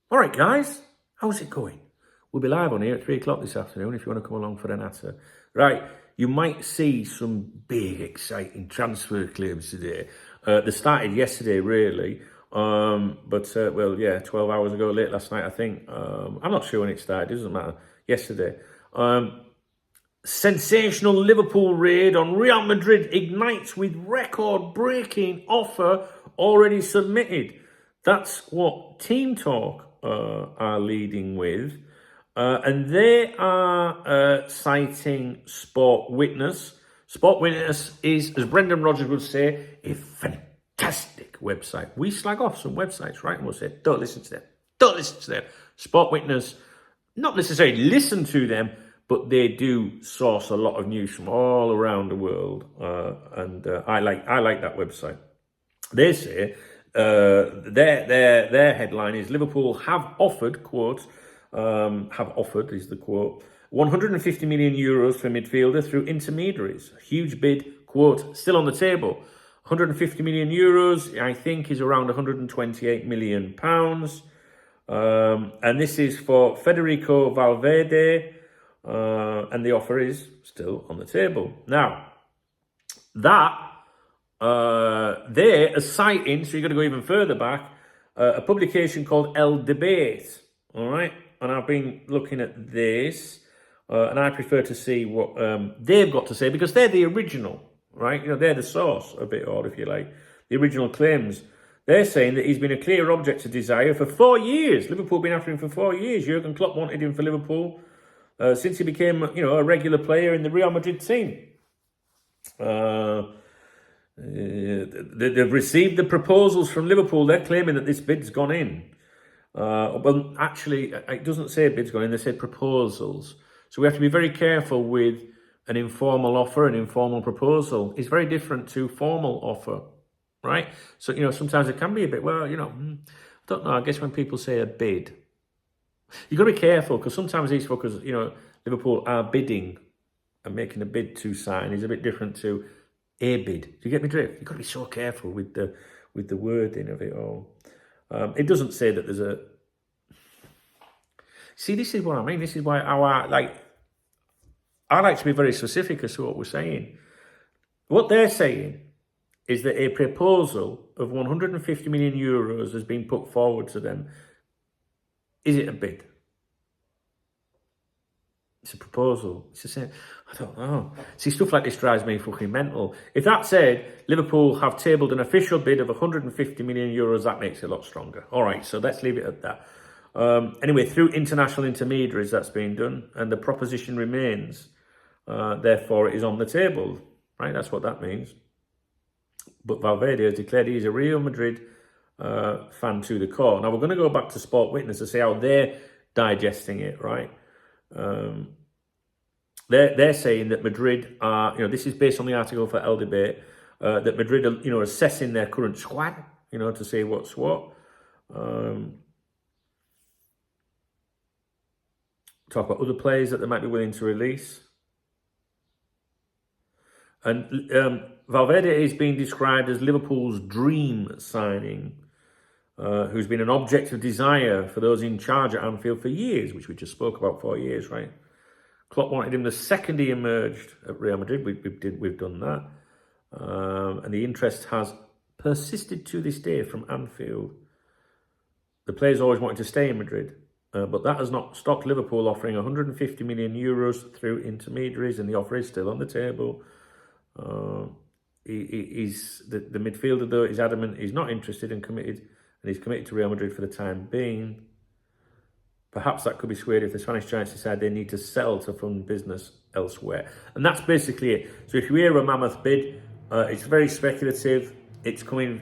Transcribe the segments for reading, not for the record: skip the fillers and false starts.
All right, guys, how's it going? We'll be live on here at 3 o'clock this afternoon if you want to come along for an natter. Right, you might see some big, exciting transfer claims today. They started yesterday, really, but 12 hours ago, late last night, I think. I'm not sure when it started, it doesn't matter. Yesterday. Sensational Liverpool raid on Real Madrid ignites with record-breaking offer already submitted. That's what Team Talk are leading with. And they are citing Sport Witness. Sport Witness is, as Brendan Rodgers would say, a fantastic website. We slag off some websites, right? And we'll say, don't listen to them. Don't listen to them. Sport Witness, not necessarily listen to them, but they do source a lot of news from all around the world. I like that website. They say their headline is Liverpool have offered, quote, have offered is the quote, 150 million euros for midfielder through intermediaries. Huge bid, quote, still on the table. 150 million euros, I think, is around 128 million pounds. And this is for Federico Valverde, and the offer is still on the table. Now, that they are citing, so you're going to go even further back, a publication called El Debate, all right? And I've been looking at this, and I prefer to see what they've got to say, because they're the original, right? You know, they're the source of it all, if you like. The original claims. They're saying that he's been a clear object of desire for 4 years. Liverpool have been after him for 4 years. Jurgen Klopp wanted him for Liverpool since he became, a regular player in the Real Madrid team. They've received the proposals from Liverpool. They're claiming that this bid's gone in. Well, actually, it doesn't say bid's gone in. They say proposals. So we have to be very careful with an informal offer, an informal proposal. It's very different to formal offer, right? So, sometimes it can be a bit, I don't know. I guess when people say a bid, you've got to be careful, because sometimes these fuckers, Liverpool are bidding and making a bid to sign is a bit different to a bid. Do you get me drift? You've got to be so careful with the wording of it all. It doesn't say that there's a... See, this is what I mean. This is why I like to be very specific as to what we're saying. What they're saying is that a proposal of 150 million euros has been put forward to them. Is it a bid? It's a proposal. It's just I don't know. See, stuff like this drives me fucking mental. If that said, Liverpool have tabled an official bid of 150 million euros, that makes it a lot stronger. All right, so let's leave it at that. Anyway, through international intermediaries, that's been done, and the proposition remains. Therefore, it is on the table, right? That's what that means. But Valverde has declared he is a Real Madrid fan to the core. Now, we're going to go back to Sport Witness to see how they're digesting it, right? They're saying that Madrid are, this is based on the article for El Debate, that Madrid are, assessing their current squad, to see what's what. Talk about other players that they might be willing to release. And Valverde is being described as Liverpool's dream signing, who's been an object of desire for those in charge at Anfield for years, which we just spoke about, 4 years, right? Klopp wanted him the second he emerged at Real Madrid. We've done that. And the interest has persisted to this day from Anfield. The players always wanted to stay in Madrid, but that has not stopped Liverpool offering 150 million euros through intermediaries, and the offer is still on the table. The midfielder, though, is adamant he's not interested and committed, and he's committed to Real Madrid for the time being. Perhaps that could be swayed if the Spanish giants decide they need to sell to fund business elsewhere. And that's basically it. So if you hear a mammoth bid, it's very speculative. It's coming,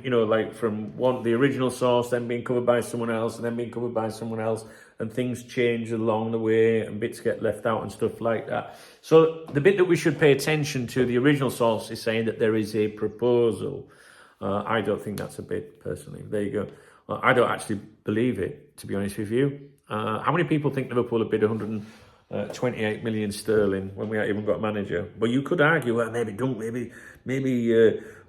from the original source, then being covered by someone else, and then being covered by someone else, and things change along the way, and bits get left out and stuff like that. So the bit that we should pay attention to, the original source is saying that there is a proposal. I don't think that's a bid, personally. There you go. I don't actually believe it, to be honest with you. How many people think Liverpool have bid 128 million sterling when we haven't even got a manager? Well, you could argue, well, maybe don't, maybe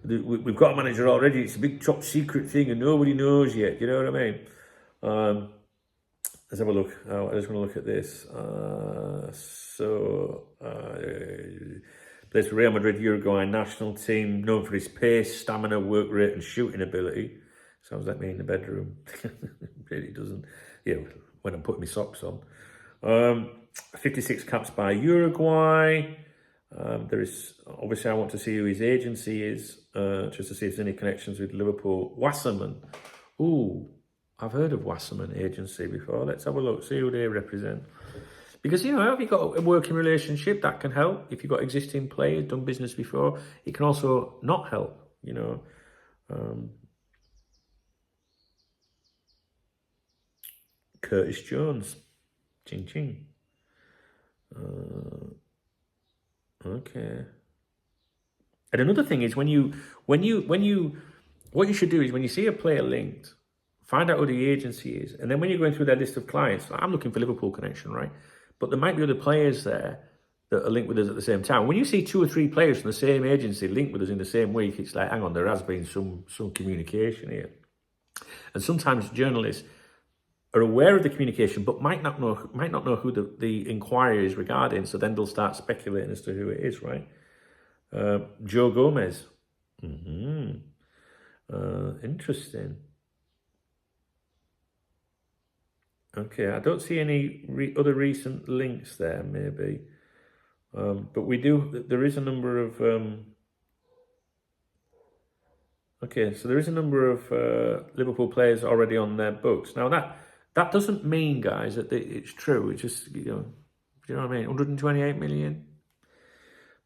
we've got a manager already. It's a big top secret thing and nobody knows yet. You know what I mean? let's have a look. I just want to look at this. Plays for Real Madrid, Uruguay national team, known for his pace, stamina, work rate, and shooting ability. Sounds like me in the bedroom. Really doesn't. Yeah, when I'm putting my socks on. 56 caps by Uruguay. There is, obviously I want to see who his agency is, just to see if there's any connections with Liverpool. Wasserman. Ooh, I've heard of Wasserman agency before. Let's have a look, see who they represent. Because, you know, if you've got a working relationship, that can help. If you've got existing players, done business before, it can also not help, you know. Curtis Jones. Ching ching. Okay. And another thing is what you should do is when you see a player linked, find out who the agency is, and then when you're going through their list of clients, I'm looking for Liverpool connection, right? But there might be other players there that are linked with us at the same time. When you see 2 or 3 players from the same agency linked with us in the same week, it's like, hang on, there has been some communication here. And sometimes journalists are aware of the communication, but might not know who the inquiry is regarding. So then they'll start speculating as to who it is, right? Joe Gomez. Interesting. Okay, I don't see any other recent links there, maybe. But we do, there is a number of... okay, so there is a number of Liverpool players already on their books. Now that doesn't mean, guys, that it's true. It's just, you know what I mean? 128 million.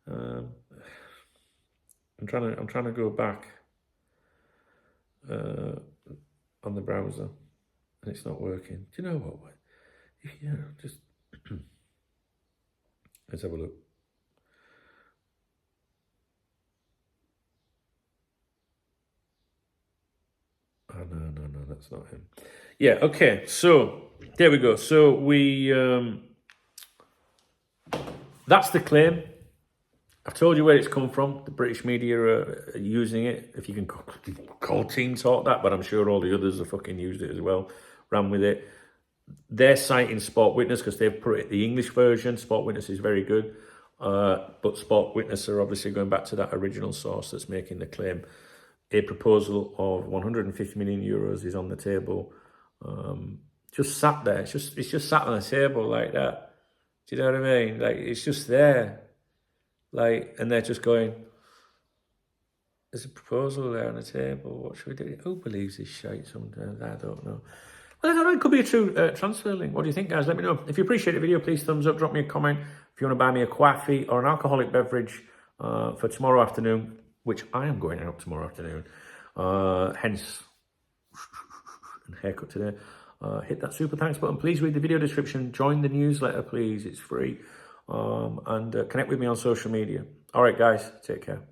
I'm trying to go back on the browser, and it's not working. Do you know what? Yeah, just let's have a look. Oh, no, that's not him. Yeah, okay, so there we go. So that's the claim. I've told you where it's come from. The British media are using it. If you can call Team Talk that, but I'm sure all the others have fucking used it as well, ran with it. They're citing Sport Witness because they've put it the English version. Sport Witness is very good. But Sport Witness are obviously going back to that original source that's making the claim. A proposal of 150 million euros is on the table. Just sat there. It's just sat on a table like that. Do you know what I mean? Like, it's just there. Like, and they're just going, there's a proposal there on the table. What should we do? Who believes this shite sometimes? I don't know. Well, I don't know. It could be a true transfer link. What do you think, guys? Let me know. If you appreciate the video, please thumbs up. Drop me a comment. If you want to buy me a coffee or an alcoholic beverage for tomorrow afternoon, which I am going out tomorrow afternoon, hence haircut today. Hit that super thanks button. Please read the video description. Join the newsletter, please. It's free. And connect with me on social media. All right, guys. Take care.